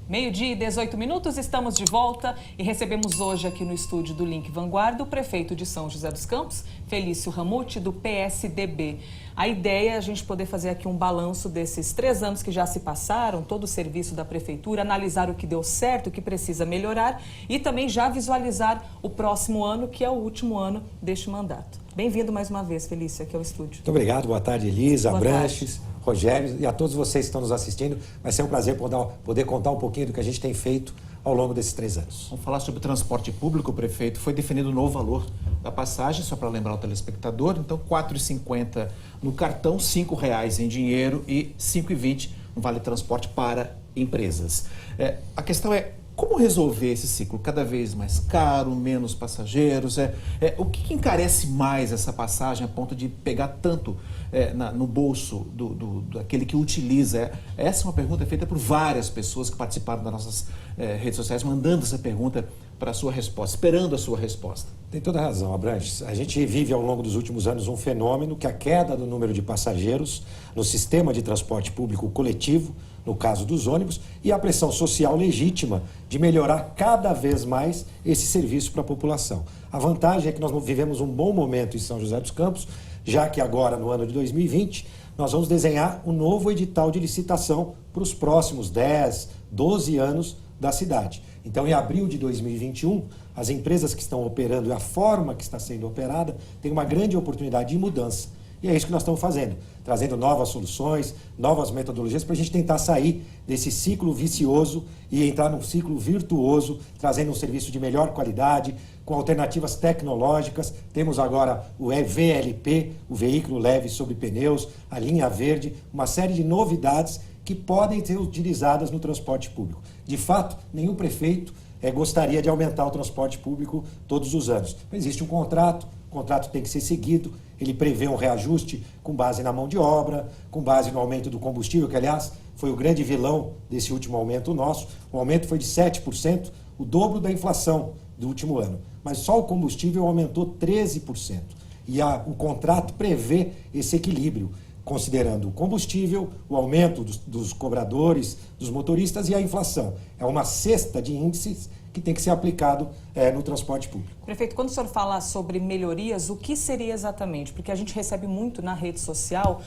Meio-dia e 18 minutos, estamos de volta e recebemos hoje aqui no estúdio do Link Vanguarda o prefeito de São José dos Campos, Felício Ramute, do PSDB. A ideia é a gente poder fazer aqui um balanço desses 3 anos que já se passaram, todo o serviço da prefeitura, analisar o que deu certo, o que precisa melhorar e também já visualizar o próximo ano, que é o último ano deste mandato. Bem-vindo mais uma vez, Felício, aqui ao estúdio. Muito obrigado, boa tarde, Elisa, Boa Abranches, tarde. Rogério e a todos vocês que estão nos assistindo. Vai ser um prazer poder contar um pouquinho do que a gente tem feito ao longo desses 3 anos. Vamos falar sobre transporte público, prefeito. Foi definido um novo valor da passagem, só para lembrar o telespectador. Então, R$ 4,50 no cartão, R$ 5,00 em dinheiro e R$ 5,20 no vale transporte para empresas. A questão é como resolver esse ciclo? Cada vez mais caro, menos passageiros? O que encarece mais essa passagem a ponto de pegar tanto no bolso daquele que utiliza? Essa é uma pergunta feita por várias pessoas que participaram das nossas redes sociais, mandando essa pergunta para a sua resposta, esperando a sua resposta. Tem toda a razão, Abranches. A gente vive ao longo dos últimos anos um fenômeno que a queda do número de passageiros no sistema de transporte público coletivo, no caso dos ônibus, e a pressão social legítima de melhorar cada vez mais esse serviço para a população. A vantagem é que nós vivemos um bom momento em São José dos Campos, já que agora, no ano de 2020, nós vamos desenhar um novo edital de licitação para os próximos 10, 12 anos da cidade. Então, em abril de 2021, as empresas que estão operando e a forma que está sendo operada tem uma grande oportunidade de mudança. E é isso que nós estamos fazendo, trazendo novas soluções, novas metodologias para a gente tentar sair desse ciclo vicioso e entrar num ciclo virtuoso, trazendo um serviço de melhor qualidade, com alternativas tecnológicas. Temos agora o VLP, o veículo leve sobre pneus, a linha verde, uma série de novidades que podem ser utilizadas no transporte público. De fato, nenhum prefeito gostaria de aumentar o transporte público todos os anos. Existe um contrato, o contrato tem que ser seguido, ele prevê um reajuste com base na mão de obra, com base no aumento do combustível, que aliás foi o grande vilão desse último aumento nosso. O aumento foi de 7%, o dobro da inflação do último ano. Mas só o combustível aumentou 13%. E o contrato prevê esse equilíbrio, considerando o combustível, o aumento dos cobradores, dos motoristas e a inflação. É uma cesta de índices que tem que ser aplicado no transporte público. Prefeito, quando o senhor fala sobre melhorias, o que seria exatamente? Porque a gente recebe muito na rede social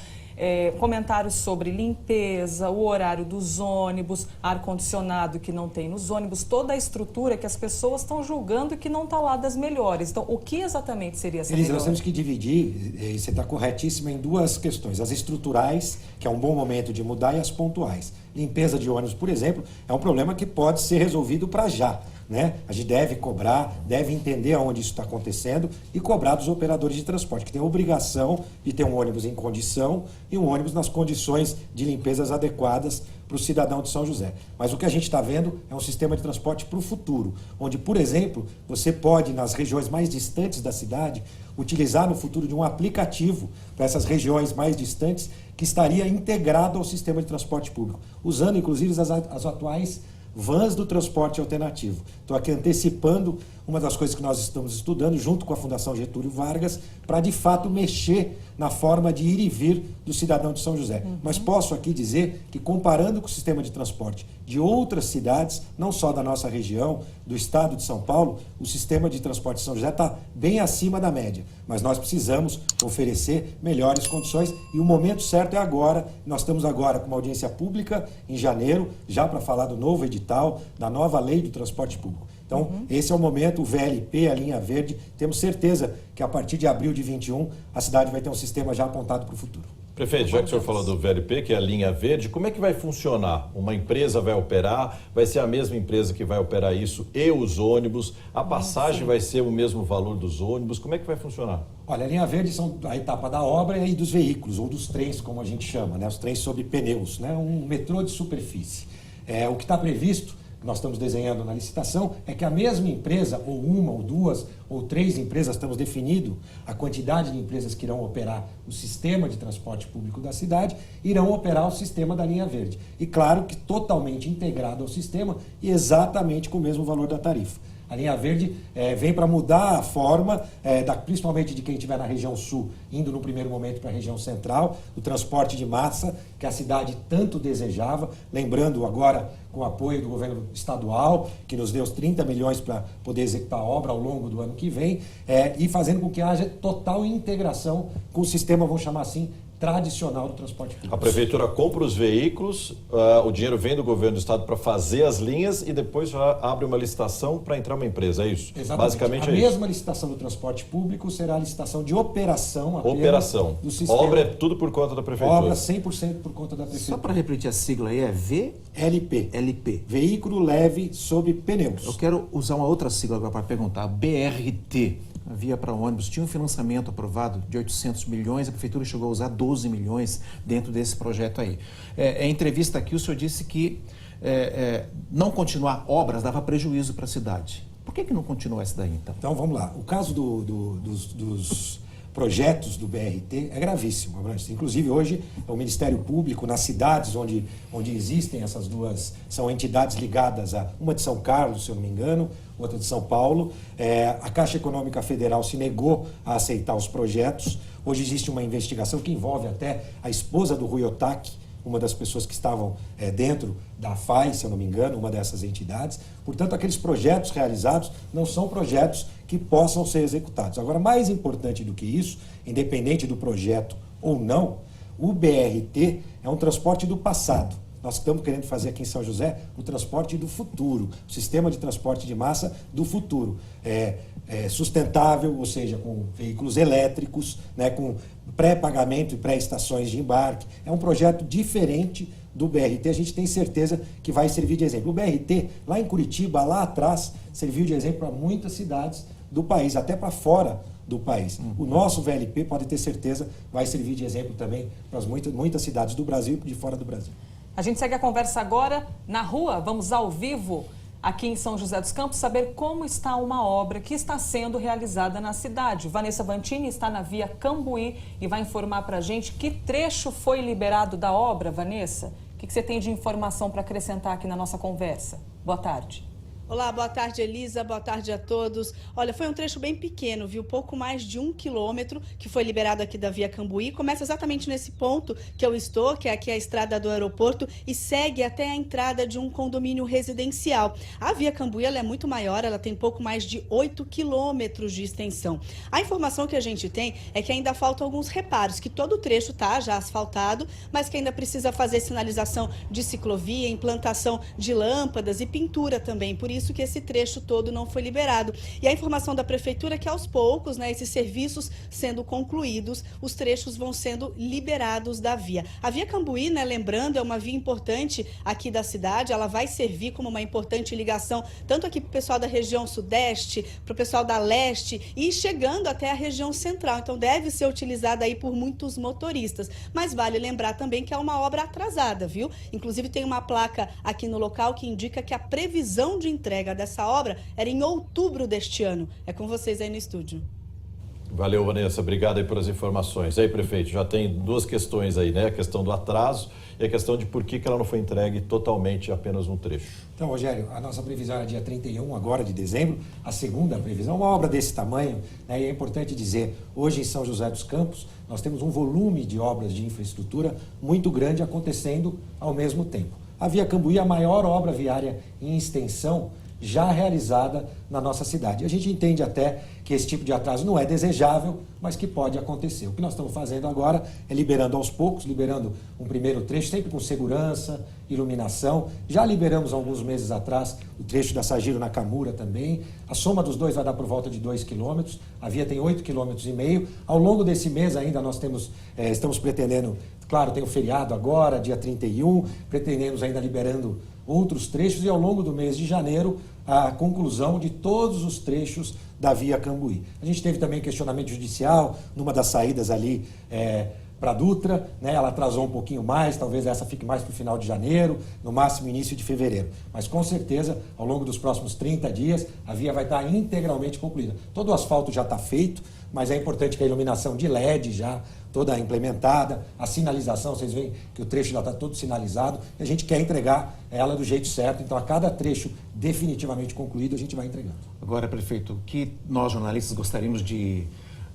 comentários sobre limpeza, o horário dos ônibus, ar-condicionado que não tem nos ônibus, toda a estrutura que as pessoas estão julgando que não está lá das melhores. Então, o que exatamente seria essa melhora? Nós temos que dividir, e você está corretíssima, em 2 questões. As estruturais, que é um bom momento de mudar, e as pontuais. Limpeza de ônibus, por exemplo, é um problema que pode ser resolvido para já. A gente deve cobrar, deve entender aonde isso está acontecendo e cobrar dos operadores de transporte, que tem a obrigação de ter um ônibus em condição e um ônibus nas condições de limpezas adequadas para o cidadão de São José. Mas o que a gente está vendo é um sistema de transporte para o futuro, onde, por exemplo, você pode, nas regiões mais distantes da cidade, utilizar no futuro de um aplicativo para essas regiões mais distantes que estaria integrado ao sistema de transporte público, usando inclusive as atuais vans do transporte alternativo. Estou aqui antecipando uma das coisas que nós estamos estudando junto com a Fundação Getúlio Vargas para, de fato, mexer na forma de ir e vir do cidadão de São José. Mas posso aqui dizer que, comparando com o sistema de transporte de outras cidades, não só da nossa região, do estado de São Paulo, o sistema de transporte de São José está bem acima da média. Mas nós precisamos oferecer melhores condições e o momento certo é agora. Nós estamos agora com uma audiência pública em janeiro, já para falar do novo edital, da nova lei do transporte público. Então, esse é o momento, o VLP, a linha verde, temos certeza que a partir de abril de 21, a cidade vai ter um sistema já apontado para o futuro. Prefeito, já que o senhor falou do VLP, que é a linha verde, como é que vai funcionar? Uma empresa vai operar, vai ser a mesma empresa que vai operar isso e os ônibus? A passagem vai ser o mesmo valor dos ônibus? Como é que vai funcionar? Olha, a linha verde são a etapa da obra e dos veículos, ou dos trens, como a gente chama, os trens sobre pneus, um metrô de superfície. O que está previsto, que nós estamos desenhando na licitação, é que a mesma empresa, ou uma, ou duas, ou 3 empresas, estamos definindo a quantidade de empresas que irão operar o sistema de transporte público da cidade, irão operar o sistema da linha verde. E claro que totalmente integrado ao sistema e exatamente com o mesmo valor da tarifa. A linha verde vem para mudar a forma, principalmente de quem estiver na região sul, indo no primeiro momento para a região central, o transporte de massa que a cidade tanto desejava, lembrando agora com o apoio do governo estadual, que nos deu os 30 milhões para poder executar a obra ao longo do ano que vem, e fazendo com que haja total integração com o sistema, vamos chamar assim, tradicional do transporte público. A prefeitura compra os veículos, o dinheiro vem do governo do estado para fazer as linhas e depois já abre uma licitação para entrar uma empresa, é isso? Exatamente. Basicamente a é isso. A mesma licitação do transporte público será a licitação de operação apenas Operação. do sistema. Obra é tudo por conta da prefeitura. Obra 100% por conta da prefeitura. Só para repetir a sigla aí, é VLP. VLP. Veículo leve sob pneus. Eu quero usar uma outra sigla agora para perguntar. BRT. A via para ônibus tinha um financiamento aprovado de 800 milhões, a prefeitura chegou a usar 12 milhões dentro desse projeto aí. Em entrevista aqui, o senhor disse que não continuar obras dava prejuízo para a cidade. Por que não continua essa daí, então? Então, vamos lá. O caso dos projetos do BRT é gravíssimo. Inclusive, hoje, o Ministério Público, nas cidades onde existem essas duas, são entidades ligadas a uma de São Carlos, se eu não me engano, outra de São Paulo, a Caixa Econômica Federal se negou a aceitar os projetos. Hoje existe uma investigação que envolve até a esposa do Rui Otaki, uma das pessoas que estavam dentro da FAI, se eu não me engano, uma dessas entidades. Portanto, aqueles projetos realizados não são projetos que possam ser executados. Agora, mais importante do que isso, independente do projeto ou não, o BRT é um transporte do passado. Nós estamos querendo fazer aqui em São José o transporte do futuro, o sistema de transporte de massa do futuro. Sustentável, ou seja, com veículos elétricos, né, com pré-pagamento e pré-estações de embarque. É um projeto diferente do BRT, a gente tem certeza que vai servir de exemplo. O BRT, lá em Curitiba, lá atrás, serviu de exemplo para muitas cidades do país, até para fora do país. O nosso VLP, pode ter certeza, vai servir de exemplo também para muitas cidades do Brasil e de fora do Brasil. A gente segue a conversa agora na rua, vamos ao vivo aqui em São José dos Campos saber como está uma obra que está sendo realizada na cidade. Vanessa Vantini está na via Cambuí e vai informar para a gente que trecho foi liberado da obra, Vanessa. O que você tem de informação para acrescentar aqui na nossa conversa? Boa tarde. Olá, boa tarde, Elisa, boa tarde a todos. Olha, foi um trecho bem pequeno, viu? Pouco mais de 1 quilômetro que foi liberado aqui da Via Cambuí. Começa exatamente nesse ponto que eu estou, que é aqui a estrada do aeroporto, e segue até a entrada de um condomínio residencial. A Via Cambuí ela é muito maior, ela tem pouco mais de 8 quilômetros de extensão. A informação que a gente tem é que ainda faltam alguns reparos, que todo o trecho está já asfaltado, mas que ainda precisa fazer sinalização de ciclovia, implantação de lâmpadas e pintura também. Por isso que esse trecho todo não foi liberado. E a informação da prefeitura é que aos poucos, né, esses serviços sendo concluídos, os trechos vão sendo liberados da via. A Via Cambuí, né, lembrando, é uma via importante aqui da cidade, ela vai servir como uma importante ligação, tanto aqui para o pessoal da região sudeste, para o pessoal da leste e chegando até a região central. Então deve ser utilizada aí por muitos motoristas. Mas vale lembrar também que é uma obra atrasada, viu? Inclusive tem uma placa aqui no local que indica que a previsão de entrega dessa obra era em outubro deste ano. É com vocês aí no estúdio. Valeu, Vanessa. Obrigado aí pelas informações. Aí, prefeito, já tem duas questões aí, né? A questão do atraso e a questão de por que ela não foi entregue totalmente apenas um trecho. Então, Rogério, a nossa previsão era dia 31 agora de dezembro, a segunda previsão, uma obra desse tamanho, né? E é importante dizer, hoje em São José dos Campos, nós temos um volume de obras de infraestrutura muito grande acontecendo ao mesmo tempo. A Via Cambuí é a maior obra viária em extensão já realizada na nossa cidade. A gente entende até que esse tipo de atraso não é desejável, mas que pode acontecer. O que nós estamos fazendo agora é liberando aos poucos, liberando um primeiro trecho, sempre com segurança, iluminação. Já liberamos alguns meses atrás o trecho da Sagiro Nakamura também. A soma dos dois vai dar por volta de 2 quilômetros. A via tem 8,5 quilômetros. Ao longo desse mês ainda nós estamos pretendendo, claro, tem o feriado agora, dia 31, pretendemos ainda liberando outros trechos e ao longo do mês de janeiro a conclusão de todos os trechos da Via Cambuí. A gente teve também questionamento judicial numa das saídas ali para a Dutra, né? Ela atrasou um pouquinho mais, talvez essa fique mais para o final de janeiro, no máximo início de fevereiro. Mas com certeza, ao longo dos próximos 30 dias, a via vai estar integralmente concluída. Todo o asfalto já está feito, mas é importante que a iluminação de LED já toda implementada, a sinalização, vocês veem que o trecho já está todo sinalizado, e a gente quer entregar ela do jeito certo, então a cada trecho definitivamente concluído a gente vai entregando. Agora, prefeito, o que nós jornalistas gostaríamos de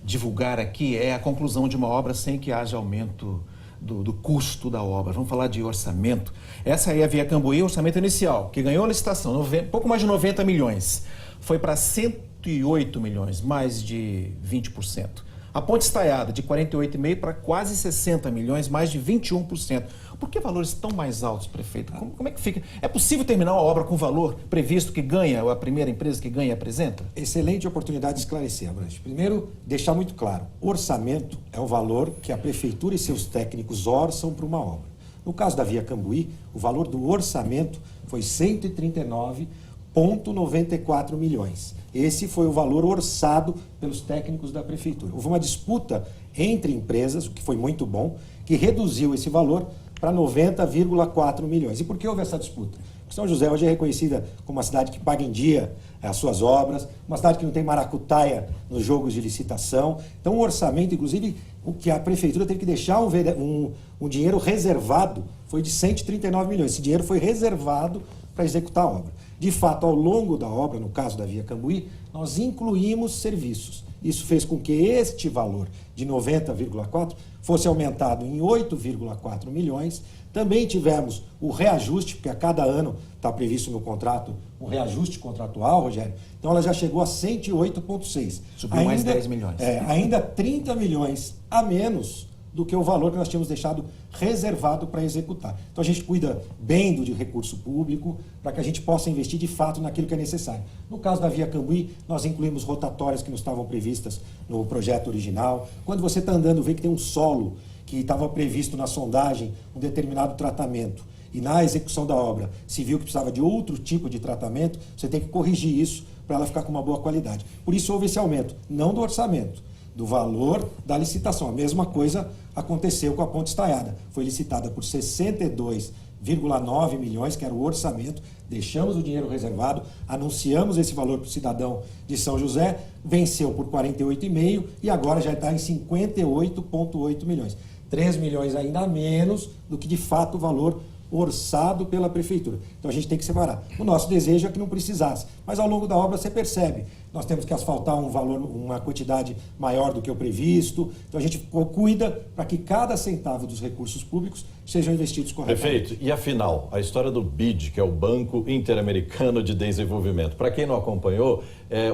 divulgar aqui é a conclusão de uma obra sem que haja aumento do custo da obra. Vamos falar de orçamento. Essa aí é a Via Cambuí, orçamento inicial, que ganhou a licitação, pouco mais de 90 milhões. Foi para 108 milhões, mais de 20%. A Ponte Estaiada, de 48,5 para quase 60 milhões, mais de 21%. Por que valores tão mais altos, prefeito? Como é que fica? É possível terminar uma obra com valor previsto que ganha, ou a primeira empresa que ganha e apresenta? Excelente oportunidade de esclarecer, Abrantes. Primeiro, deixar muito claro, orçamento é o valor que a prefeitura e seus técnicos orçam para uma obra. No caso da Via Cambuí, o valor do orçamento foi 139,94 milhões. Esse foi o valor orçado pelos técnicos da prefeitura. Houve uma disputa entre empresas, o que foi muito bom, que reduziu esse valor para 90,4 milhões. E por que houve essa disputa? Porque São José hoje é reconhecida como uma cidade que paga em dia as suas obras, uma cidade que não tem maracutaia nos jogos de licitação. Então o orçamento, inclusive, o que a prefeitura teve que deixar um dinheiro reservado foi de 139 milhões. Esse dinheiro foi reservado para executar a obra. De fato, ao longo da obra, no caso da Via Cambuí, nós incluímos serviços. Isso fez com que este valor de 90,4 fosse aumentado em 8,4 milhões. Também tivemos o reajuste, porque a cada ano está previsto no contrato um reajuste contratual, Rogério. Então ela já chegou a 108,6. Subiu mais 10 milhões. Ainda 30 milhões a menos do que o valor que nós tínhamos deixado reservado para executar. Então a gente cuida bem do recurso público para que a gente possa investir de fato naquilo que é necessário. No caso da Via Cambuí, nós incluímos rotatórias que não estavam previstas no projeto original. Quando você está andando, vê que tem um solo que estava previsto na sondagem, um determinado tratamento, e na execução da obra se viu que precisava de outro tipo de tratamento, você tem que corrigir isso para ela ficar com uma boa qualidade. Por isso houve esse aumento, não do orçamento, do valor da licitação. A mesma coisa aconteceu com a Ponte Estaiada. Foi licitada por 62,9 milhões, que era o orçamento, deixamos o dinheiro reservado, anunciamos esse valor para o cidadão de São José, venceu por 48,5 e agora já está em 58,8 milhões. 3 milhões ainda a menos do que de fato o valor orçado pela prefeitura. Então a gente tem que separar. O nosso desejo é que não precisasse, mas ao longo da obra você percebe, nós temos que asfaltar um valor, uma quantidade maior do que o previsto, então a gente cuida para que cada centavo dos recursos públicos sejam investidos corretamente. Prefeito, e afinal, a história do BID, que é o Banco Interamericano de Desenvolvimento, para quem não acompanhou,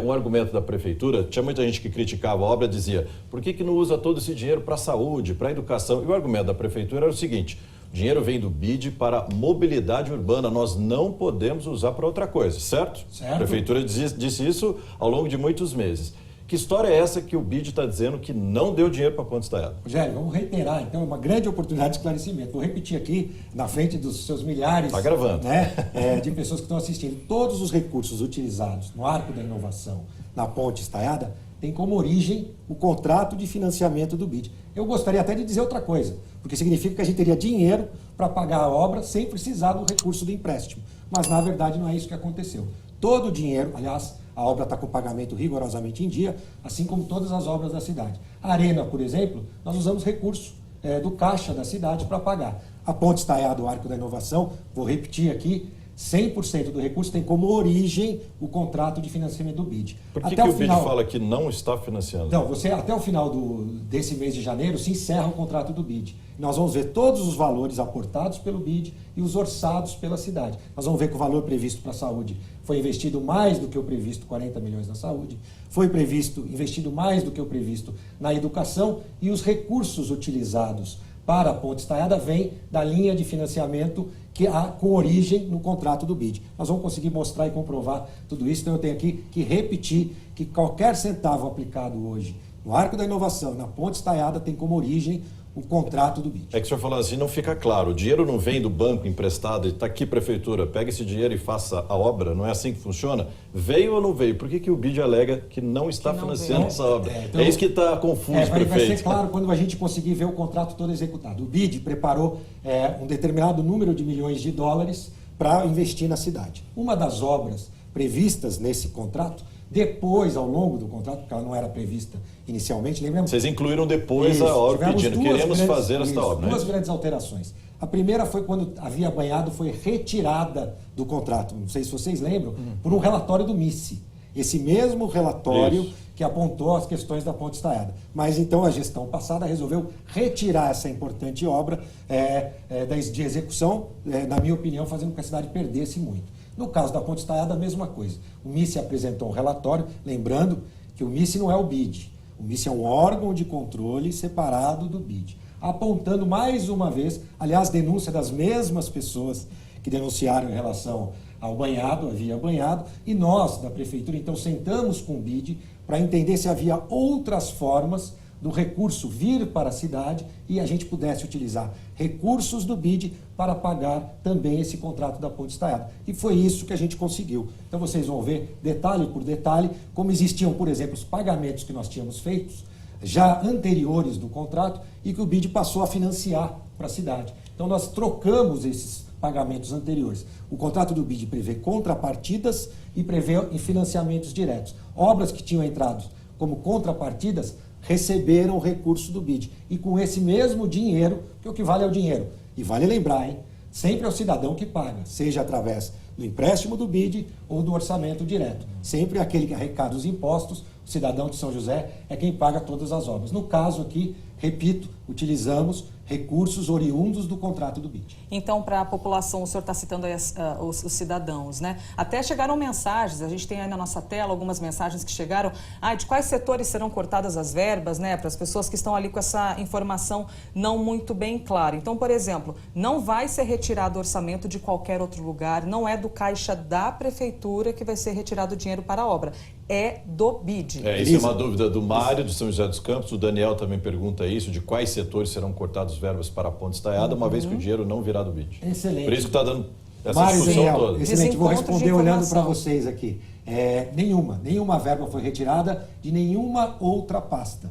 um argumento da prefeitura, tinha muita gente que criticava a obra, dizia, por que não usa todo esse dinheiro para a saúde, para a educação? E o argumento da prefeitura era o seguinte, o dinheiro vem do BID para mobilidade urbana, nós não podemos usar para outra coisa, certo? Certo. A prefeitura disse isso ao longo de muitos meses. Que história é essa que o BID está dizendo que não deu dinheiro para a Ponte Estaiada? Rogério, vamos reiterar, então, é uma grande oportunidade de esclarecimento. Vou repetir aqui, na frente dos seus milhares tá gravando. De pessoas que estão assistindo. Todos os recursos utilizados no Arco da Inovação, na Ponte Estaiada, tem como origem o contrato de financiamento do BID. Eu gostaria até de dizer outra coisa, porque significa que a gente teria dinheiro para pagar a obra sem precisar do recurso do empréstimo. Mas, na verdade, não é isso que aconteceu. Todo o dinheiro, aliás, a obra está com pagamento rigorosamente em dia, assim como todas as obras da cidade. A Arena, por exemplo, nós usamos recurso do caixa da cidade para pagar. A Ponte Estaiada, o Arco da Inovação, vou repetir aqui, 100% do recurso tem como origem o contrato de financiamento do BID. Por que o BID fala que não está financiando? Então, até o final desse mês de janeiro se encerra o contrato do BID. Nós vamos ver todos os valores aportados pelo BID e os orçados pela cidade. Nós vamos ver que o valor previsto para a saúde foi investido mais do que o previsto, 40 milhões na saúde, foi investido mais do que o previsto na educação e os recursos utilizados para a Ponte Estaiada vêm da linha de financiamento com origem no contrato do BID. Nós vamos conseguir mostrar e comprovar tudo isso, então eu tenho aqui que repetir que qualquer centavo aplicado hoje no Arco da Inovação, na Ponte Estaiada, tem como origem o contrato do BID. É que o senhor falou assim, não fica claro, o dinheiro não vem do banco emprestado e está aqui, prefeitura, pega esse dinheiro e faça a obra, não é assim que funciona? Veio ou não veio? Por que o BID alega que não está financiando essa obra? Então, é isso que está confuso, prefeito. Vai ser claro quando a gente conseguir ver o contrato todo executado. O BID preparou um determinado número de milhões de dólares para investir na cidade. Uma das obras previstas nesse contrato, depois, ao longo do contrato, porque ela não era prevista inicialmente, lembramos? Vocês incluíram depois a obra pedindo, queremos fazer esta obra. Duas grandes alterações. A primeira foi quando a Via Banhado foi retirada do contrato, não sei se vocês lembram, por um relatório do MICE. Esse mesmo relatório que apontou as questões da Ponte Estaiada. Mas então a gestão passada resolveu retirar essa importante obra de execução, na minha opinião, fazendo com que a cidade perdesse muito. No caso da Ponte Estaiada, a mesma coisa. O MICE apresentou um relatório, lembrando que o MICE não é o BID. O MICE é um órgão de controle separado do BID, apontando mais uma vez, aliás, denúncia das mesmas pessoas que denunciaram em relação ao banhado, a Via Banhado, e nós, da Prefeitura, então, sentamos com o BID para entender se havia outras formas do recurso vir para a cidade e a gente pudesse utilizar recursos do BID para pagar também esse contrato da Ponte Estaiada. E foi isso que a gente conseguiu. Então vocês vão ver, detalhe por detalhe, como existiam, por exemplo, os pagamentos que nós tínhamos feitos já anteriores do contrato e que o BID passou a financiar para a cidade. Então nós trocamos esses pagamentos anteriores. O contrato do BID prevê contrapartidas e prevê financiamentos diretos. Obras que tinham entrado como contrapartidas receberam o recurso do BID. E com esse mesmo dinheiro, que o que vale é o dinheiro. E vale lembrar, hein? Sempre é o cidadão que paga, seja através do empréstimo do BID ou do orçamento direto. Sempre aquele que arrecada os impostos, o cidadão de São José, é quem paga todas as obras. No caso aqui, repito, utilizamos recursos oriundos do contrato do BID. Então, para a população, o senhor está citando aí os cidadãos, né? Até chegaram mensagens, a gente tem aí na nossa tela algumas mensagens que chegaram, de quais setores serão cortadas as verbas, né? Para as pessoas que estão ali com essa informação não muito bem clara. Então, por exemplo, não vai ser retirado orçamento de qualquer outro lugar, não é do caixa da prefeitura que vai ser retirado o dinheiro para a obra. É do BID. Isso é uma dúvida do Mário, de São José dos Campos. O Daniel também pergunta isso, de quais setores serão cortados verbas para a Ponte Estaiada, uma vez que o dinheiro não virá do BID. Excelente. Por isso que está dando essa Mário, discussão Daniel, toda. Excelente, vou responder olhando para vocês aqui. Nenhuma verba foi retirada de nenhuma outra pasta.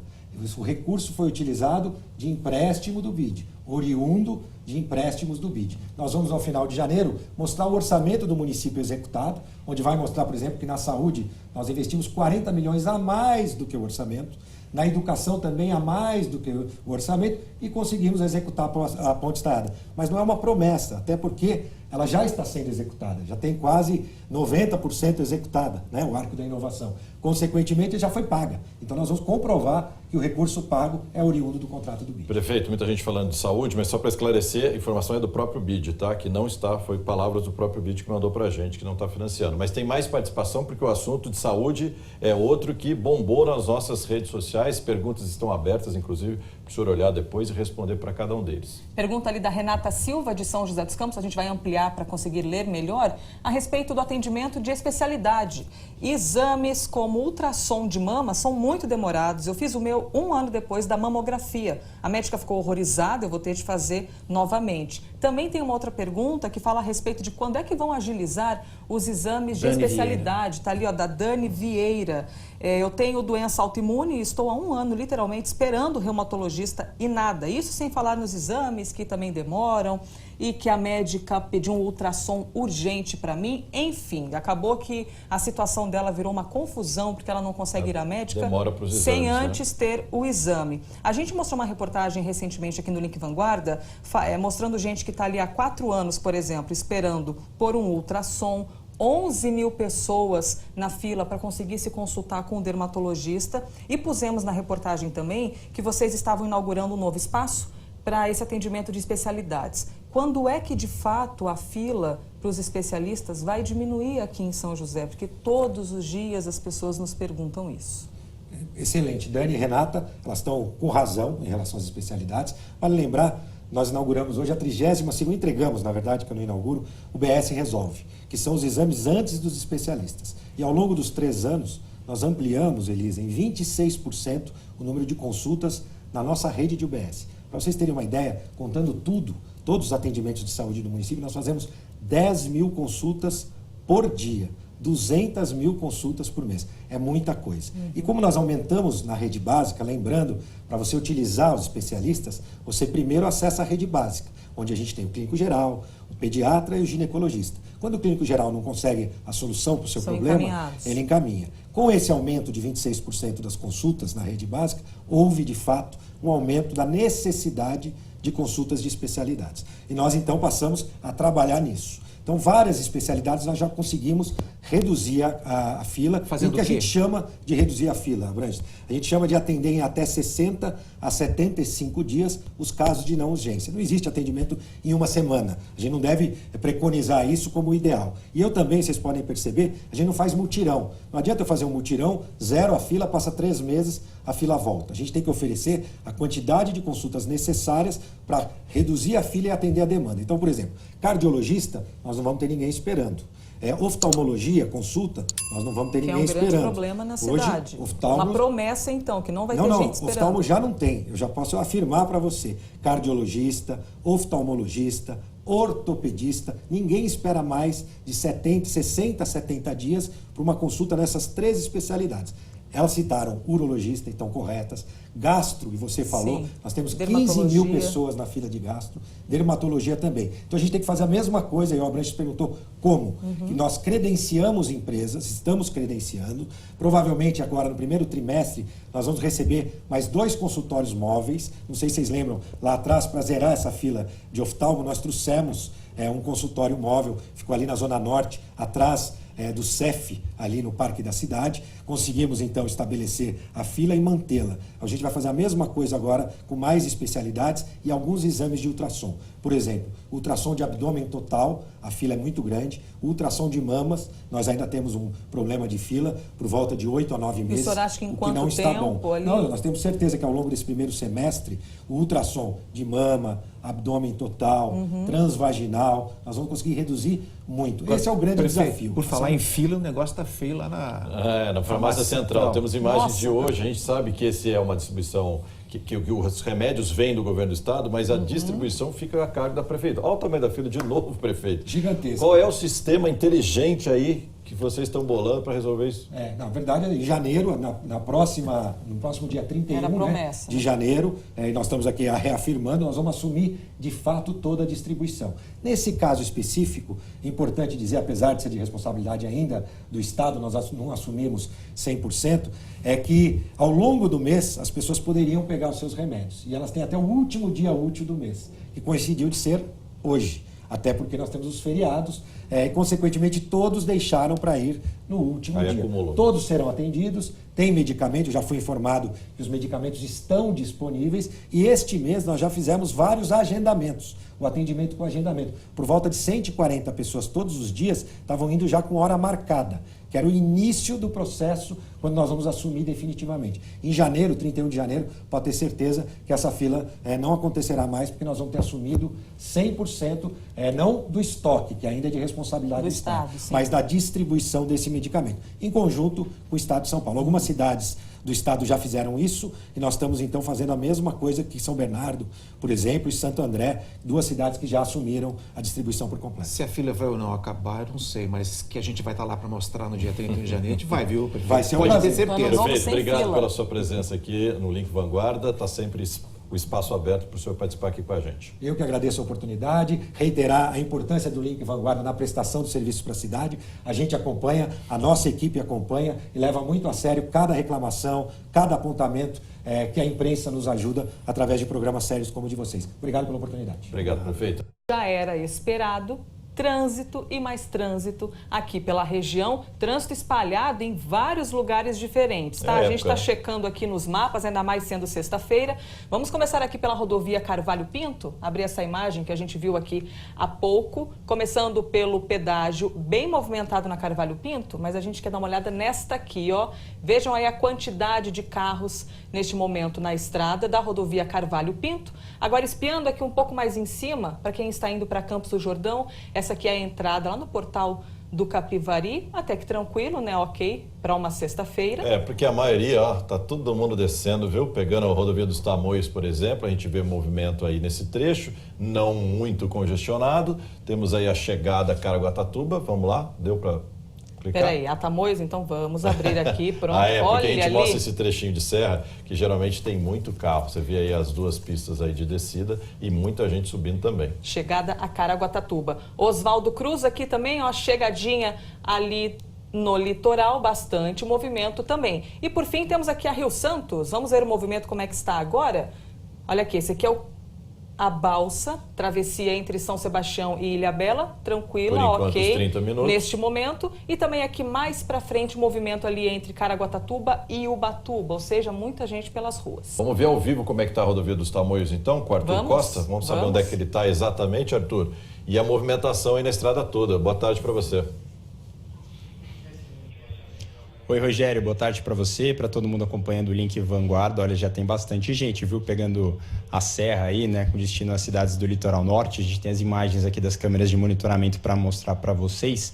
O recurso foi utilizado de empréstimo do BID, oriundo de empréstimos do BID. Nós vamos, ao final de janeiro, mostrar o orçamento do município executado, onde vai mostrar, por exemplo, que na saúde nós investimos 40 milhões a mais do que o orçamento, na educação também a mais do que o orçamento e conseguimos executar a Ponte Estaiada. Mas não é uma promessa, até porque ela já está sendo executada, já tem quase 90% executada, né, o Arco da Inovação. Consequentemente, já foi paga. Então, nós vamos comprovar que o recurso pago é oriundo do contrato do BID. Prefeito, muita gente falando de saúde, mas só para esclarecer, a informação é do próprio BID, tá? Que não está, foi palavras do próprio BID que mandou para a gente, que não está financiando. Mas tem mais participação porque o assunto de saúde é outro que bombou nas nossas redes sociais. Perguntas estão abertas, inclusive, para o senhor olhar depois e responder para cada um deles. Pergunta ali da Renata Silva, de São José dos Campos, a gente vai ampliar para conseguir ler melhor, a respeito do atendimento de especialidade. Exames como ultrassom de mama são muito demorados. Eu fiz o meu 1 ano depois da mamografia. A médica ficou horrorizada, eu vou ter de fazer novamente. Também tem uma outra pergunta que fala a respeito de quando é que vão agilizar os exames de especialidade. Está ali, da Dani Vieira. Eu tenho doença autoimune e estou há 1 ano, literalmente, esperando o reumatologista e nada. Isso sem falar nos exames, que também demoram, e que a médica pediu um ultrassom urgente para mim. Enfim, acabou que a situação dela virou uma confusão, porque ela não consegue ir à médica sem antes ter o exame. A gente mostrou uma reportagem recentemente aqui no Link Vanguarda, mostrando gente que está ali há 4 anos, por exemplo, esperando por um ultrassom. 11 mil pessoas na fila para conseguir se consultar com o dermatologista. E pusemos na reportagem também que vocês estavam inaugurando um novo espaço para esse atendimento de especialidades. Quando é que, de fato, a fila para os especialistas vai diminuir aqui em São José? Porque todos os dias as pessoas nos perguntam isso. Excelente. Dani e Renata, elas estão com razão em relação às especialidades. Vale lembrar, nós inauguramos hoje a 32ª, entregamos, na verdade, que eu não inauguro, o BS Resolve, que são os exames antes dos especialistas. E ao longo dos 3 anos, nós ampliamos, Elisa, em 26% o número de consultas na nossa rede de UBS. Para vocês terem uma ideia, contando tudo, todos os atendimentos de saúde do município, nós fazemos 10 mil consultas por dia. 200 mil consultas por mês. É muita coisa. E como nós aumentamos na rede básica, lembrando, para você utilizar os especialistas, você primeiro acessa a rede básica, onde a gente tem o clínico geral, o pediatra e o ginecologista. Quando o clínico geral não consegue a solução para o seu problema, ele encaminha. Com esse aumento de 26% das consultas na rede básica, houve, de fato, um aumento da necessidade de consultas de especialidades. E nós, então, passamos a trabalhar nisso. Então, várias especialidades nós já conseguimos reduzir a fila. Fazendo o que a gente chama de reduzir a fila, Abrantes? A gente chama de atender em até 60 a 75 dias os casos de não urgência. Não existe atendimento em uma semana. A gente não deve preconizar isso como ideal. E eu também, vocês podem perceber, a gente não faz mutirão. Não adianta eu fazer um mutirão, zero a fila, passa 3 meses, a fila volta. A gente tem que oferecer a quantidade de consultas necessárias para reduzir a fila e atender a demanda. Então, por exemplo, cardiologista, nós não vamos ter ninguém esperando. Oftalmologia, consulta, nós não vamos ter ninguém esperando. Que é um grande problema na cidade. Hoje, oftalmo... Uma promessa, então, que não vai ter gente esperando. Oftalmo já não tem. Eu já posso afirmar para você. Cardiologista, oftalmologista, ortopedista, ninguém espera mais de 60 a 70 dias para uma consulta nessas 3 especialidades. Elas citaram urologista, estão corretas, gastro, e você falou, sim. Nós temos 15 mil pessoas na fila de gastro, dermatologia também. Então a gente tem que fazer a mesma coisa, e o Abrantes perguntou como, que nós credenciamos empresas, estamos credenciando, provavelmente agora no primeiro trimestre nós vamos receber mais 2 consultórios móveis, não sei se vocês lembram, lá atrás para zerar essa fila de oftalmo, nós trouxemos um consultório móvel, ficou ali na Zona Norte, atrás do CEF, ali no Parque da Cidade. Conseguimos, então, estabelecer a fila e mantê-la. A gente vai fazer a mesma coisa agora com mais especialidades e alguns exames de ultrassom. Por exemplo, ultrassom de abdômen total, a fila é muito grande. Ultrassom de mamas, nós ainda temos um problema de fila por volta de 8 a 9 meses. E o senhor acha que em quanto não está bom. tempo ali? Não, nós temos certeza que ao longo desse primeiro semestre, o ultrassom de mama, abdômen total, transvaginal, nós vamos conseguir reduzir muito. Esse é o grande desafio. Por falar em fila, o negócio está feio lá na farmácia central. Temos imagens Nossa. de hoje, a gente sabe que esse é uma distribuição que os remédios vêm do governo do estado, mas a distribuição fica a cargo da prefeitura. Olha o tamanho da fila de novo, prefeito. Gigantesco. Qual é o sistema inteligente aí que vocês estão bolando para resolver isso? Na verdade, em janeiro, no próximo dia 31 Era promessa, de janeiro, e nós estamos aqui reafirmando, nós vamos assumir de fato toda a distribuição. Nesse caso específico, é importante dizer, apesar de ser de responsabilidade ainda do Estado, nós não assumimos 100%, é que ao longo do mês as pessoas poderiam pegar os seus remédios. E elas têm até o último dia útil do mês, que coincidiu de ser hoje. Até porque nós temos os feriados, e consequentemente todos deixaram para ir no último dia. Acumulou. Todos serão atendidos, tem medicamento, já fui informado que os medicamentos estão disponíveis e este mês nós já fizemos vários agendamentos, o atendimento com agendamento. Por volta de 140 pessoas todos os dias estavam indo já com hora marcada, que era o início do processo quando nós vamos assumir definitivamente. Em janeiro, 31 de janeiro, pode ter certeza que essa fila não acontecerá mais, porque nós vamos ter assumido 100%, não do estoque, que ainda é de responsabilidade do Estado, mas da distribuição desse medicamento, em conjunto com o Estado de São Paulo. Algumas cidades do Estado já fizeram isso e nós estamos então fazendo a mesma coisa que São Bernardo, por exemplo, e Santo André, 2 cidades que já assumiram a distribuição por completo. Se a fila vai ou não acabar, eu não sei, mas que a gente vai estar lá para mostrar no dia 31 de janeiro, a gente vai, viu? Vai ser um Pode ter prazer. certeza. Prefeito, obrigado pela sua presença aqui no Link Vanguarda. Está sempre o espaço aberto para o senhor participar aqui com a gente. Eu que agradeço a oportunidade, reiterar a importância do Link Vanguarda na prestação de serviços para a cidade. A gente acompanha, a nossa equipe acompanha e leva muito a sério cada reclamação, cada apontamento que a imprensa nos ajuda através de programas sérios como o de vocês. Obrigado pela oportunidade. Obrigado, prefeito. Já era esperado. Trânsito e mais trânsito aqui pela região, trânsito espalhado em vários lugares diferentes, tá? A gente está checando aqui nos mapas, ainda mais sendo sexta-feira. Vamos começar aqui pela rodovia Carvalho Pinto, abrir essa imagem que a gente viu aqui há pouco, começando pelo pedágio bem movimentado na Carvalho Pinto, mas a gente quer dar uma olhada nesta aqui, ó. Vejam aí a quantidade de carros neste momento na estrada da rodovia Carvalho Pinto. Agora, espiando aqui um pouco mais em cima, para quem está indo para Campos do Jordão, essa aqui é a entrada lá no portal do Capivari, até que tranquilo, né? Ok, para uma sexta-feira. Porque a maioria, tá todo mundo descendo, viu? Pegando a rodovia dos Tamoios, por exemplo, a gente vê movimento aí nesse trecho, não muito congestionado. Temos aí a chegada a Caraguatatuba, vamos lá, deu para... Peraí, a Tamoios, então vamos abrir aqui, pronto. Porque olha a gente ali. mostra esse trechinho de serra, que geralmente tem muito carro. Você vê aí as duas pistas aí de descida e muita gente subindo também. Chegada a Caraguatatuba. Oswaldo Cruz aqui também, ó, chegadinha ali no litoral, bastante movimento também. E por fim temos aqui a Rio Santos. Vamos ver o movimento como é que está agora? Olha aqui, esse aqui é a balsa, travessia entre São Sebastião e Ilhabela, tranquila, por enquanto, ok, os 30 minutos. Neste momento. E também aqui mais pra frente o movimento ali entre Caraguatatuba e Ubatuba, ou seja, muita gente pelas ruas. Vamos ver ao vivo como é que está a rodovia dos Tamoios então, com o Arthur Costa? Vamos saber onde é que ele está exatamente, Arthur. E a movimentação aí na estrada toda. Boa tarde para você. Oi, Rogério, boa tarde para você, para todo mundo acompanhando o Link Vanguarda. Olha, já tem bastante gente, viu, pegando a serra aí, né, com destino às cidades do litoral norte. A gente tem as imagens aqui das câmeras de monitoramento para mostrar para vocês.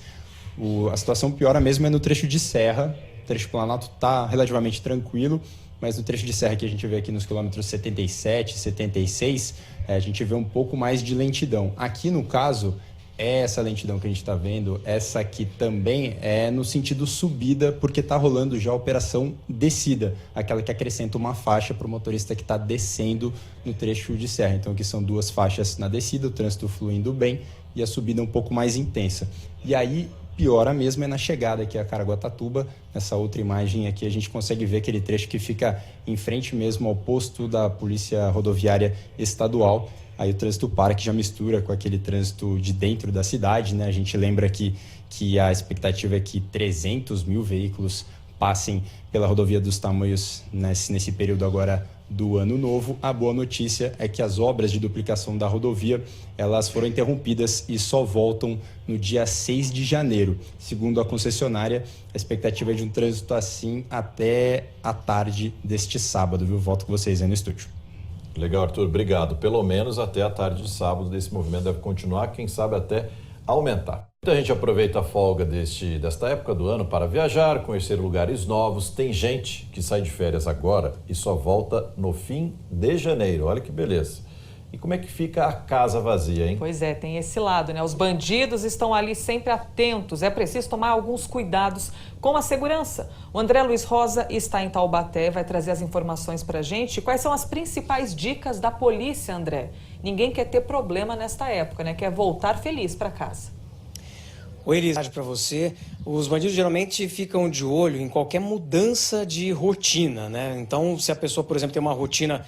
A situação piora mesmo é no trecho de serra. O trecho Planalto está relativamente tranquilo, mas no trecho de serra que a gente vê aqui nos quilômetros 77, 76, a gente vê um pouco mais de lentidão. Aqui, no caso, essa lentidão que a gente está vendo, essa aqui também é no sentido subida, porque está rolando já a operação descida, aquela que acrescenta uma faixa para o motorista que está descendo no trecho de serra. Então aqui são duas faixas na descida, o trânsito fluindo bem e a subida um pouco mais intensa. E aí piora mesmo é na chegada aqui a Caraguatatuba. Nessa outra imagem aqui a gente consegue ver aquele trecho que fica em frente mesmo ao posto da Polícia Rodoviária Estadual. Aí o trânsito para, que já mistura com aquele trânsito de dentro da cidade, né? A gente lembra que a expectativa é que 300 mil veículos passem pela rodovia dos Tamoios nesse período agora do ano novo. A boa notícia é que as obras de duplicação da rodovia, elas foram interrompidas e só voltam no dia 6 de janeiro. Segundo a concessionária, a expectativa é de um trânsito assim até a tarde deste sábado, viu? Volto com vocês aí no estúdio. Legal, Arthur, obrigado. Pelo menos até a tarde de sábado desse movimento deve continuar, quem sabe até aumentar. Muita gente aproveita a folga desta época do ano para viajar, conhecer lugares novos. Tem gente que sai de férias agora e só volta no fim de janeiro. Olha que beleza. E como é que fica a casa vazia, hein? Pois é, tem esse lado, né? Os bandidos estão ali sempre atentos. É preciso tomar alguns cuidados com a segurança. O André Luiz Rosa está em Taubaté, vai trazer as informações pra gente. Quais são as principais dicas da polícia, André? Ninguém quer ter problema nesta época, né? Quer voltar feliz para casa. Oi, Elisa, para você. Os bandidos geralmente ficam de olho em qualquer mudança de rotina, né? Então, se a pessoa, por exemplo, tem uma rotina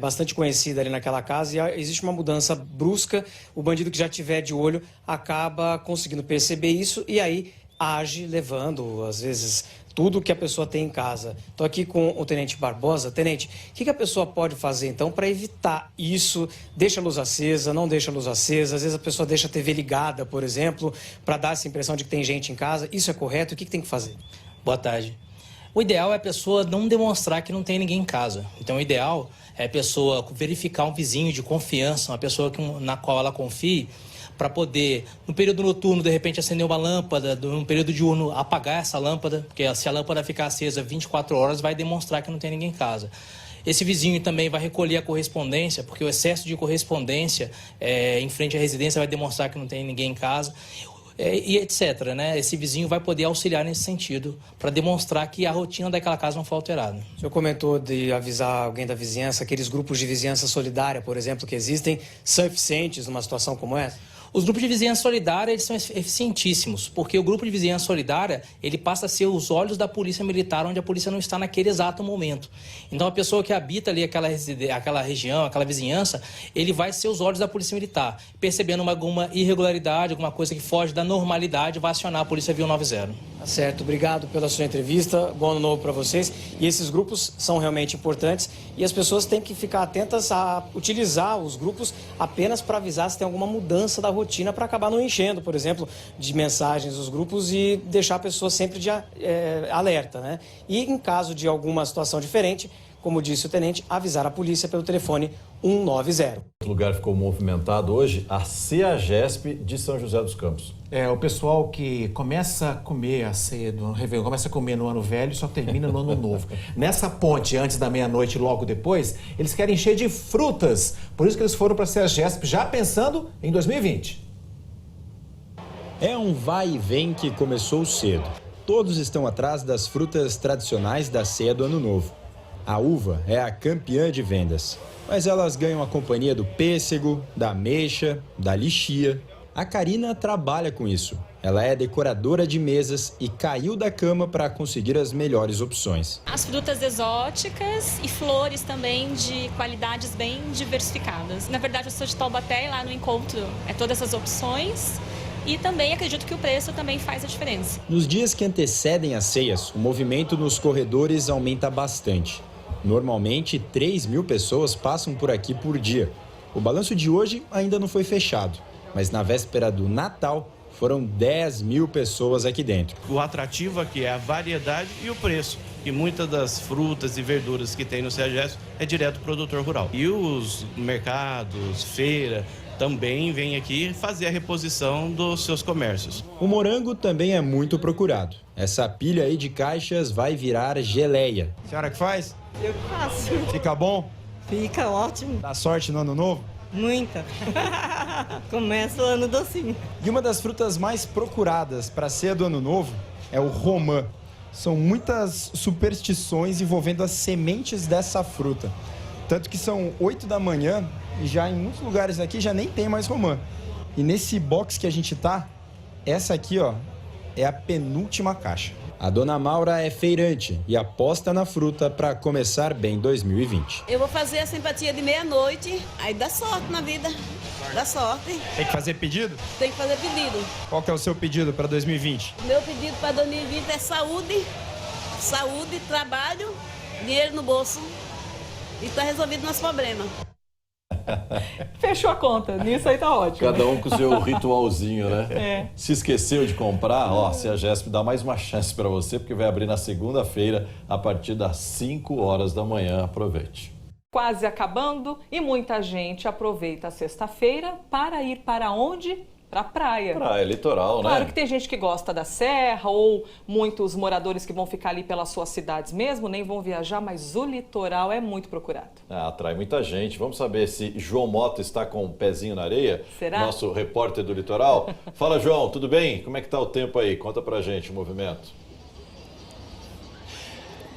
bastante conhecida ali naquela casa e existe uma mudança brusca, o bandido que já tiver de olho acaba conseguindo perceber isso e aí age levando, às vezes, tudo que a pessoa tem em casa. Estou aqui com o Tenente Barbosa. Tenente, o que a pessoa pode fazer, então, para evitar isso? Deixa a luz acesa, não deixa a luz acesa? Às vezes a pessoa deixa a TV ligada, por exemplo, para dar essa impressão de que tem gente em casa. Isso é correto? O que tem que fazer? Boa tarde. O ideal é a pessoa não demonstrar que não tem ninguém em casa. Então, o ideal é a pessoa verificar um vizinho de confiança, uma pessoa na qual ela confie, para poder, no período noturno, de repente, acender uma lâmpada, no período diurno, apagar essa lâmpada, porque se a lâmpada ficar acesa 24 horas, vai demonstrar que não tem ninguém em casa. Esse vizinho também vai recolher a correspondência, porque o excesso de correspondência em frente à residência vai demonstrar que não tem ninguém em casa, e etc. Né? Esse vizinho vai poder auxiliar nesse sentido, para demonstrar que a rotina daquela casa não foi alterada. O senhor comentou de avisar alguém da vizinhança, aqueles grupos de vizinhança solidária, por exemplo, que existem, são eficientes numa situação como essa? Os grupos de vizinhança solidária, eles são eficientíssimos, porque o grupo de vizinhança solidária, ele passa a ser os olhos da polícia militar, onde a polícia não está naquele exato momento. Então, a pessoa que habita ali aquela região, aquela vizinhança, ele vai ser os olhos da polícia militar. Percebendo alguma irregularidade, alguma coisa que foge da normalidade, vai acionar a polícia via 90. Tá certo, obrigado pela sua entrevista, bom ano novo para vocês. E esses grupos são realmente importantes e as pessoas têm que ficar atentas a utilizar os grupos apenas para avisar se tem alguma mudança da rotina, para acabar não enchendo, por exemplo, de mensagens os grupos e deixar a pessoa sempre alerta, né? E em caso de alguma situação diferente, como disse o tenente, avisar a polícia pelo telefone 190. O lugar ficou movimentado hoje, a CEAGESP de São José dos Campos. O pessoal que começa a comer a ceia do Réveillon, começa a comer no ano velho e só termina no ano novo. Nessa ponte, antes da meia-noite e logo depois, eles querem encher de frutas. Por isso que eles foram para a CEAGESP, já pensando em 2020. É um vai e vem que começou cedo. Todos estão atrás das frutas tradicionais da ceia do Ano Novo. A uva é a campeã de vendas, mas elas ganham a companhia do pêssego, da ameixa, da lichia. A Karina trabalha com isso. Ela é decoradora de mesas e caiu da cama para conseguir as melhores opções. As frutas exóticas e flores também de qualidades bem diversificadas. Na verdade, eu sou de Taubaté e lá no encontro todas essas opções. E também acredito que o preço também faz a diferença. Nos dias que antecedem as ceias, o movimento nos corredores aumenta bastante. Normalmente, 3.000 pessoas passam por aqui por dia. O balanço de hoje ainda não foi fechado, mas na véspera do Natal, foram 10.000 pessoas aqui dentro. O atrativo aqui é a variedade e o preço. E muitas das frutas e verduras que tem no CEAGESP é direto do produtor rural. E os mercados, feira, também vêm aqui fazer a reposição dos seus comércios. O morango também é muito procurado. Essa pilha aí de caixas vai virar geleia. A senhora que faz? Eu faço. Fica bom? Fica ótimo. Dá sorte no ano novo? Muita. Começa o ano docinho. E uma das frutas mais procuradas para a ceia do Ano Novo é o romã. São muitas superstições envolvendo as sementes dessa fruta. Tanto que são 8 da manhã e já em muitos lugares aqui já nem tem mais romã. E nesse box que a gente tá, essa aqui, ó, é a penúltima caixa. A dona Maura é feirante e aposta na fruta para começar bem 2020. Eu vou fazer a simpatia de meia-noite, aí dá sorte na vida, dá sorte. Tem que fazer pedido? Tem que fazer pedido. Qual que é o seu pedido para 2020? Meu pedido para 2020 é saúde, trabalho, dinheiro no bolso e tá resolvido nosso problema. Fechou a conta, nisso aí tá ótimo. Cada um com o seu ritualzinho, né? É. Se esqueceu de comprar, ó, a CEAGESP dá mais uma chance para você, porque vai abrir na segunda-feira, a partir das 5 horas da manhã. Aproveite. Quase acabando e muita gente aproveita a sexta-feira para ir para onde? Para a praia. Praia, litoral, né? Claro que tem gente que gosta da serra ou muitos moradores que vão ficar ali pelas suas cidades mesmo, nem vão viajar, mas o litoral é muito procurado. Atrai muita gente. Vamos saber se João Mota está com o pezinho na areia? Será? Nosso repórter do litoral. Fala, João, tudo bem? Como é que tá o tempo aí? Conta pra gente o movimento.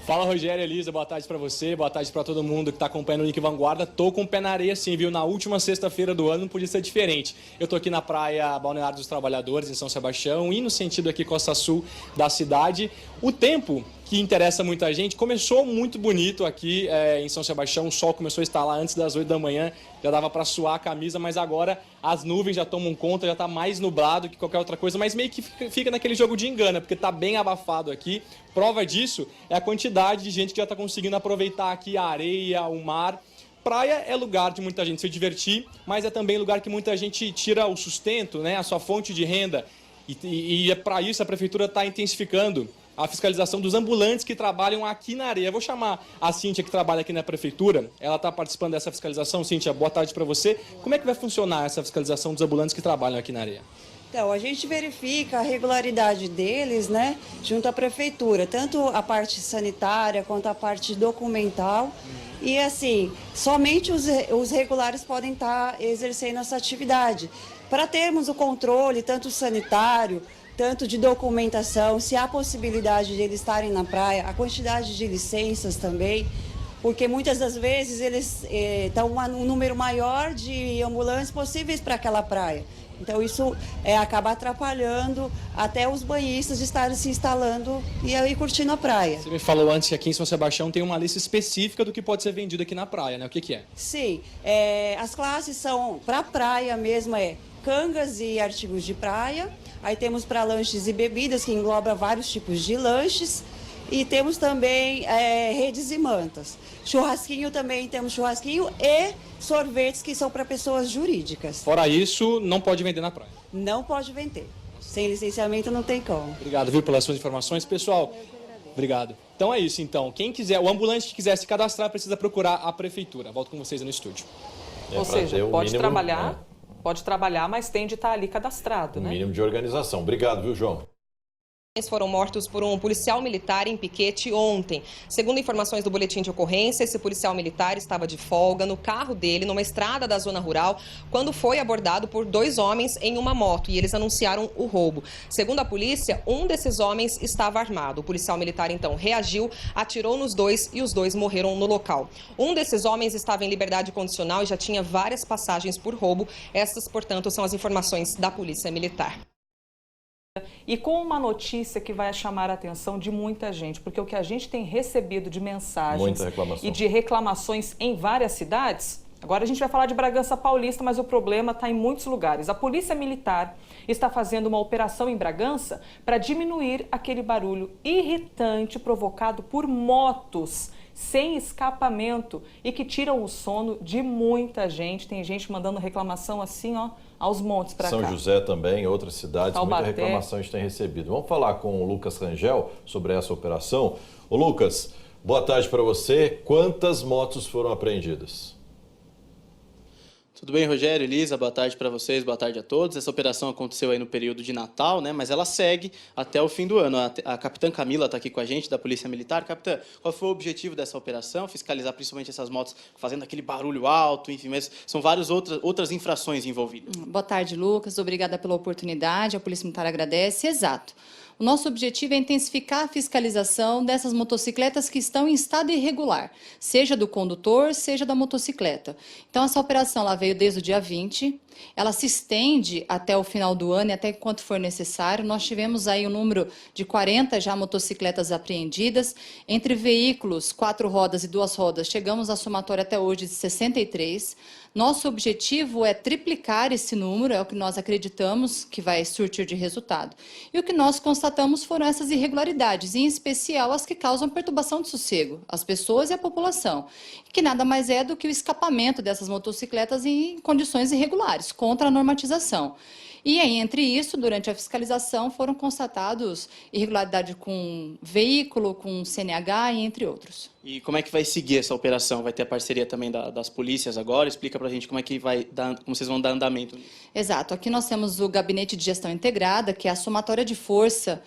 Fala, Rogério, Elisa, boa tarde pra você, boa tarde pra todo mundo que tá acompanhando o Link Vanguarda. Tô com o pé na areia sim, viu? Na última sexta-feira do ano não podia ser diferente. Eu tô aqui na praia Balneário dos Trabalhadores, em São Sebastião, e no sentido aqui Costa Sul da cidade. O tempo que interessa muita gente começou muito bonito aqui em São Sebastião. O sol começou a estalar antes das 8 da manhã, já dava para suar a camisa, mas agora as nuvens já tomam conta, já está mais nublado que qualquer outra coisa, mas meio que fica naquele jogo de engana, porque está bem abafado aqui. Prova disso é a quantidade de gente que já está conseguindo aproveitar aqui a areia, o mar. Praia é lugar de muita gente se divertir, mas é também lugar que muita gente tira o sustento, né, a sua fonte de renda. E é para isso a prefeitura está intensificando a fiscalização dos ambulantes que trabalham aqui na areia. Eu vou chamar a Cíntia, que trabalha aqui na prefeitura. Ela está participando dessa fiscalização. Cíntia, boa tarde para você. Como é que vai funcionar essa fiscalização dos ambulantes que trabalham aqui na areia? Então, a gente verifica a regularidade deles, né, junto à prefeitura, tanto a parte sanitária quanto a parte documental. E, assim, somente os regulares podem estar exercendo essa atividade. Para termos o controle, tanto sanitário, tanto de documentação, se há possibilidade de eles estarem na praia, a quantidade de licenças também, porque muitas das vezes eles estão um número maior de ambulantes possíveis para aquela praia. Então isso acaba atrapalhando até os banhistas de estarem se instalando e aí curtindo a praia. Você me falou antes que aqui em São Sebastião tem uma lista específica do que pode ser vendido aqui na praia, né? O que é? Sim, as classes são para praia mesmo, cangas e artigos de praia. Aí temos para lanches e bebidas, que engloba vários tipos de lanches. E temos também redes e mantas. Churrasquinho também, temos churrasquinho e sorvetes que são para pessoas jurídicas. Fora isso, não pode vender na praia? Não pode vender. Sem licenciamento não tem como. Obrigado, viu, pelas suas informações. Pessoal, obrigado. Então é isso, então. Quem quiser, o ambulante que quiser se cadastrar, precisa procurar a prefeitura. Volto com vocês no estúdio. Ou seja, pode trabalhar pode trabalhar, mas tem de estar ali cadastrado, né? Mínimo de organização. Obrigado, viu, João? Foram mortos por um policial militar em piquete ontem. Segundo informações do boletim de ocorrência, esse policial militar estava de folga no carro dele, numa estrada da zona rural, quando foi abordado por 2 homens em uma moto e eles anunciaram o roubo. Segundo a polícia, um desses homens estava armado. O policial militar, então, reagiu, atirou nos 2 e os 2 morreram no local. Um desses homens estava em liberdade condicional e já tinha várias passagens por roubo. Essas, portanto, são as informações da Polícia Militar. E com uma notícia que vai chamar a atenção de muita gente, porque o que a gente tem recebido de mensagens e de reclamações em várias cidades, agora a gente vai falar de Bragança Paulista, mas o problema está em muitos lugares. A Polícia Militar está fazendo uma operação em Bragança para diminuir aquele barulho irritante provocado por motos sem escapamento e que tiram o sono de muita gente. Tem gente mandando reclamação assim, ó, aos montes para cá. São José também, outras cidades, Taubaté. Muita reclamação a gente tem recebido. Vamos falar com o Lucas Rangel sobre essa operação. Ô Lucas, boa tarde para você. Quantas motos foram apreendidas? Tudo bem, Rogério, Elisa, boa tarde para vocês, boa tarde a todos. Essa operação aconteceu aí no período de Natal, né? Mas ela segue até o fim do ano. A capitã Camila está aqui com a gente, da Polícia Militar. Capitã, qual foi o objetivo dessa operação? Fiscalizar principalmente essas motos fazendo aquele barulho alto, enfim, mas são várias outras infrações envolvidas. Boa tarde, Lucas. Obrigada pela oportunidade. A Polícia Militar agradece. Exato. O nosso objetivo é intensificar a fiscalização dessas motocicletas que estão em estado irregular, seja do condutor, seja da motocicleta. Então, essa operação ela veio desde o dia 20, ela se estende até o final do ano e até enquanto for necessário. Nós tivemos aí um número de 40 já motocicletas apreendidas, entre veículos 4 rodas e 2 rodas, chegamos a somatória até hoje de 63. Nosso objetivo é triplicar esse número, é o que nós acreditamos que vai surtir de resultado. E o que nós constatamos foram essas irregularidades, em especial as que causam perturbação de sossego, as pessoas e a população, que nada mais é do que o escapamento dessas motocicletas em condições irregulares, contra a normatização. E aí, entre isso, durante a fiscalização, foram constatados irregularidade com veículo, com CNH e entre outros. E como é que vai seguir essa operação? Vai ter a parceria também das polícias agora? Explica pra gente como vocês vão dar andamento nisso. Exato. Aqui nós temos o Gabinete de Gestão Integrada, que é a somatória de força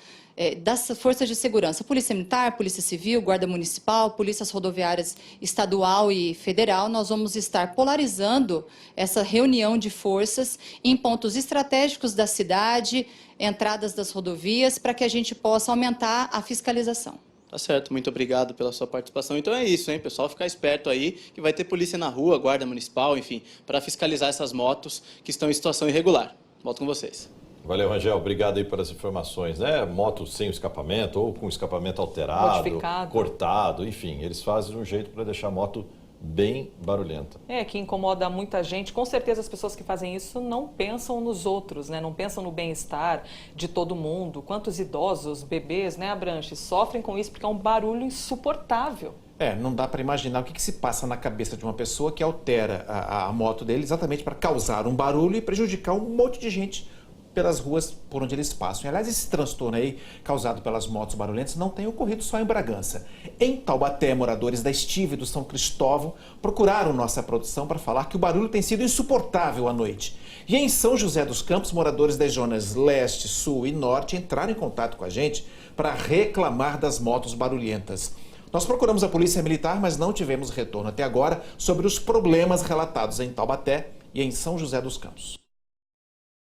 das forças de segurança, Polícia Militar, Polícia Civil, Guarda Municipal, Polícias Rodoviárias Estadual e Federal. Nós vamos estar polarizando essa reunião de forças em pontos estratégicos da cidade, entradas das rodovias, para que a gente possa aumentar a fiscalização. Tá certo, muito obrigado pela sua participação. Então é isso, hein, pessoal? Ficar esperto aí, que vai ter polícia na rua, Guarda Municipal, enfim, para fiscalizar essas motos que estão em situação irregular. Volto com vocês. Valeu, Rangel. Obrigado aí pelas informações, né? Moto sem escapamento ou com escapamento alterado, modificado, cortado, enfim. Eles fazem de um jeito para deixar a moto bem barulhenta. Que incomoda muita gente. Com certeza as pessoas que fazem isso não pensam nos outros, né? Não pensam no bem-estar de todo mundo. Quantos idosos, bebês, né, Abranches, sofrem com isso porque é um barulho insuportável. Não dá para imaginar o que se passa na cabeça de uma pessoa que altera a moto dele exatamente para causar um barulho e prejudicar um monte de gente pelas ruas por onde eles passam. E, aliás, esse transtorno aí, causado pelas motos barulhentas, não tem ocorrido só em Bragança. Em Taubaté, moradores da Estiva e do São Cristóvão procuraram nossa produção para falar que o barulho tem sido insuportável à noite. E em São José dos Campos, moradores das zonas Leste, Sul e Norte entraram em contato com a gente para reclamar das motos barulhentas. Nós procuramos a Polícia Militar, mas não tivemos retorno até agora sobre os problemas relatados em Taubaté e em São José dos Campos.